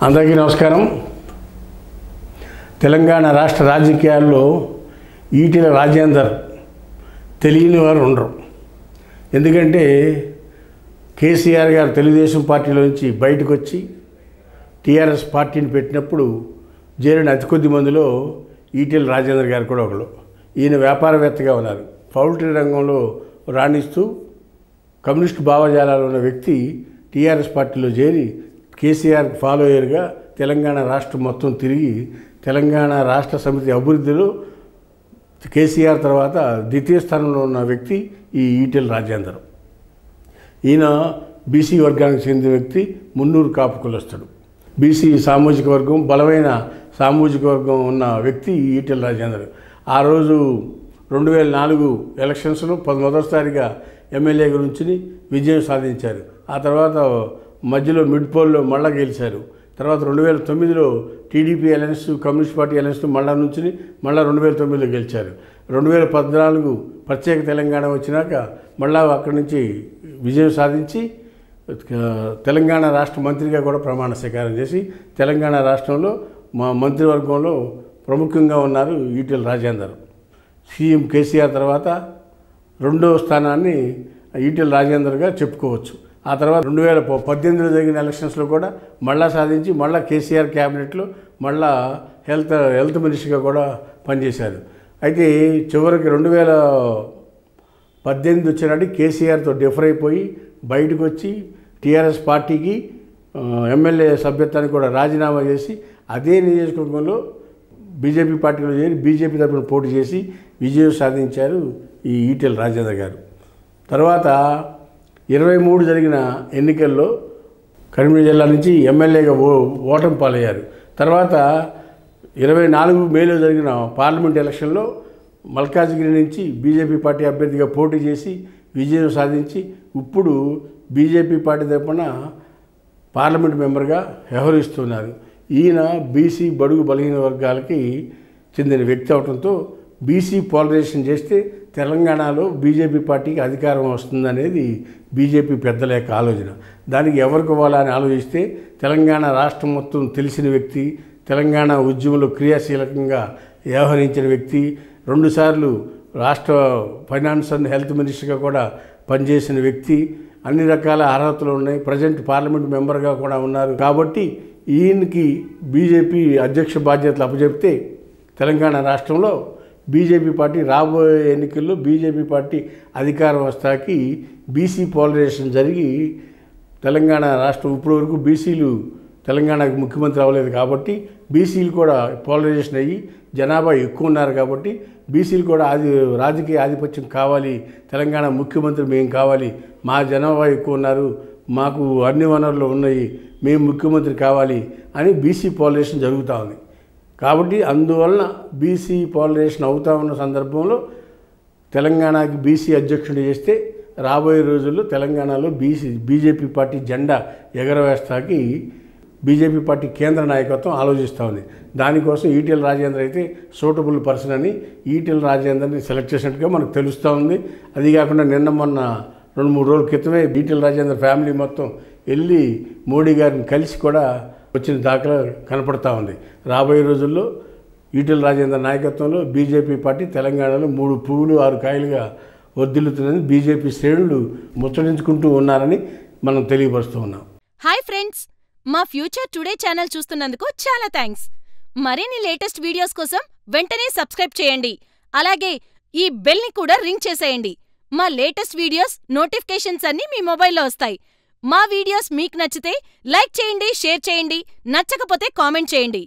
అందరికీ నమస్కారం. తెలంగాణ రాష్ట్ర రాజకీయాల్లో ఈటెల రాజేందర్ తెలియని వారు ఉండరు. ఎందుకంటే కేసీఆర్ గారు తెలుగుదేశం పార్టీలోంచి బయటకు వచ్చి టీఆర్ఎస్ పార్టీని పెట్టినప్పుడు చేరిన అతి కొద్ది మందిలో ఈటెల రాజేందర్ గారు కూడా ఒకరు. ఈయన వ్యాపారవేత్తగా ఉన్నారు. పౌల్ట్రీ రంగంలో రాణిస్తూ కమ్యూనిస్టు భావజాలాలు ఉన్న వ్యక్తి టీఆర్ఎస్ పార్టీలో చేరి కేసీఆర్ ఫాలోయర్గా తెలంగాణ రాష్ట్రం మొత్తం తిరిగి తెలంగాణ రాష్ట్ర సమితి అభివృద్ధిలో కేసీఆర్ తర్వాత ద్వితీయ స్థానంలో ఉన్న వ్యక్తి ఈ ఈటెల రాజేందర్. ఈయన బీసీ వర్గానికి చెందిన వ్యక్తి, మున్నూరు కాపు కులస్తుడు. బీసీ సామాజిక వర్గం, బలమైన సామాజిక వర్గం ఉన్న వ్యక్తి ఈటెల రాజేందర్. ఆ రోజు 2004 ఎలక్షన్స్లో మొదటిసారిగా ఎమ్మెల్యేగా నుంచి విజయం సాధించారు. ఆ తర్వాత మధ్యలో మిడ్ పోల్లో మళ్ళా గెలిచారు. తర్వాత 2009లో TDP alliance, communist party alliance మళ్ళా నుంచి మళ్ళీ 2009లో గెలిచారు. 2014 ప్రత్యేక తెలంగాణ వచ్చినాక మళ్ళా అక్కడి నుంచి విజయం సాధించి తెలంగాణ రాష్ట్ర మంత్రిగా కూడా ప్రమాణ స్వీకారం చేసి తెలంగాణ రాష్ట్రంలో మా మంత్రివర్గంలో ప్రముఖంగా ఉన్నారు ఈటెల రాజేందర్. సీఎం కేసీఆర్ తర్వాత రెండవ స్థానాన్ని ఈటెల రాజేందర్గా చెప్పుకోవచ్చు. ఆ తర్వాత 2018లో జరిగిన ఎలక్షన్స్లో కూడా మళ్ళా సాధించి మళ్ళా కేసీఆర్ క్యాబినెట్లో మళ్ళా హెల్త్ మినిస్టర్గా కూడా పనిచేశారు. అయితే చివరికి 2018 వచ్చినాడు కేసీఆర్తో డిఫర్ అయిపోయి బయటకు వచ్చి టీఆర్ఎస్ పార్టీకి ఎమ్మెల్యే సభ్యత్వానికి కూడా రాజీనామా చేసి అదే నియోజకవర్గంలో బీజేపీ పార్టీలో చేరి బీజేపీ తరఫున పోటీ చేసి విజయం సాధించారు ఈ ఈటెల రాజేందర్ గారు. తర్వాత 23 జరిగిన ఎన్నికల్లో కరీంనగర్ జిల్లా నుంచి ఎమ్మెల్యేగా ఓటమి పాలయ్యారు. తర్వాత 24 మేలో జరిగిన పార్లమెంట్ ఎలక్షన్లో మల్కాజ్గిరి నుంచి బీజేపీ పార్టీ అభ్యర్థిగా పోటీ చేసి విజయం సాధించి ఇప్పుడు బీజేపీ పార్టీ తరఫున పార్లమెంట్ మెంబర్గా వ్యవహరిస్తున్నారు. ఈయన బీసీ బడుగు బలహీన వర్గాలకి చెందిన వ్యక్తి అవడంతో బీసీ పోలరైజేషన్ చేస్తే తెలంగాణలో బీజేపీ పార్టీకి అధికారం వస్తుందనేది బీజేపీ పెద్దల యొక్క ఆలోచన. దానికి ఎవరికి ఇవ్వాలని ఆలోచిస్తే తెలంగాణ రాష్ట్రం మొత్తం తెలిసిన వ్యక్తి, తెలంగాణ ఉద్యమంలో క్రియాశీలకంగా వ్యవహరించిన వ్యక్తి, 2 సార్లు రాష్ట్ర ఫైనాన్స్ అండ్ హెల్త్ మినిస్టర్గా కూడా పనిచేసిన వ్యక్తి, అన్ని రకాల అర్హతలు ఉన్నాయి, ప్రజెంట్ పార్లమెంట్ మెంబర్గా కూడా ఉన్నారు. కాబట్టి ఈయనకి బీజేపీ అధ్యక్ష బాధ్యతలు అప్పచెప్తే తెలంగాణ రాష్ట్రంలో బీజేపీ పార్టీ రాబోయే ఎన్నికల్లో బీజేపీ పార్టీ అధికారం వస్తాకి బీసీ పోలరైజేషన్ జరిగి తెలంగాణ రాష్ట్రం ఇప్పటి వరకు బీసీలు తెలంగాణకు ముఖ్యమంత్రి అవ్వలేదు కాబట్టి బీసీలు కూడా పోలరైజేషన్ అయ్యి జనాభా ఎక్కువ ఉన్నారు కాబట్టి బీసీలు కూడా రాజకీయ ఆధిపత్యం కావాలి, తెలంగాణ ముఖ్యమంత్రి మేము కావాలి, మా జనాభా ఎక్కువ ఉన్నారు, మాకు అన్ని వనరులు ఉన్నాయి, మేము ముఖ్యమంత్రి కావాలి అని బీసీ పోలరైజేషన్ జరుగుతూ ఉంది. కాబట్టి అందువలన బీసీ పోలరైజేషన్ అవుతూ ఉన్న సందర్భంలో తెలంగాణకి బీసీ అధ్యక్షుడు చేస్తే రాబోయే రోజుల్లో తెలంగాణలో బీజేపీ పార్టీ జెండా ఎగరవేస్తాకి బీజేపీ పార్టీ కేంద్ర నాయకత్వం ఆలోచిస్తూ ఉంది. దానికోసం ఈటెల రాజేందర్ అయితే సూటబుల్ పర్సన్ అని ఈటెల రాజేందర్ని సెలెక్ట్ చేసినట్టుగా మనకు తెలుస్తూ ఉంది. అది కాకుండా మొన్న 2-3 రోజుల క్రితమే ఈటెల రాజేందర్ ఫ్యామిలీ మొత్తం వెళ్ళి మోడీ గారిని కలిసి కూడా వచ్చిన దాఖలా కనపడతా ఉంది. రాబోయే రోజుల్లో ఈటెల రాజేందర్ నాయకత్వంలో బీజేపీ పార్టీ తెలంగాణలో 3 పువ్వులు 6 కాయలుగా వర్ధిల్లుతుందని బీజేపీ శ్రేణులు ముచ్చటించుకుంటూ ఉన్నారని మనం తెలియపరుస్తూ ఉన్నాం. హాయ్ ఫ్రెండ్స్, మా ఫ్యూచర్ టుడే ఛానల్ చూస్తున్నందుకు చాలా థ్యాంక్స్. మరిన్ని లేటెస్ట్ వీడియోస్ కోసం వెంటనే సబ్స్క్రైబ్ చేయండి. అలాగే ఈ బెల్ ని కూడా రింగ్ చేసేయండి. మా లేటెస్ట్ వీడియోస్ నోటిఫికేషన్స్ అన్నీ మీ మొబైల్లో వస్తాయి. మా వీడియోస్ మీకు నచ్చితే లైక్ చేయండి, షేర్ చేయండి, నచ్చకపోతే కామెంట్ చేయండి.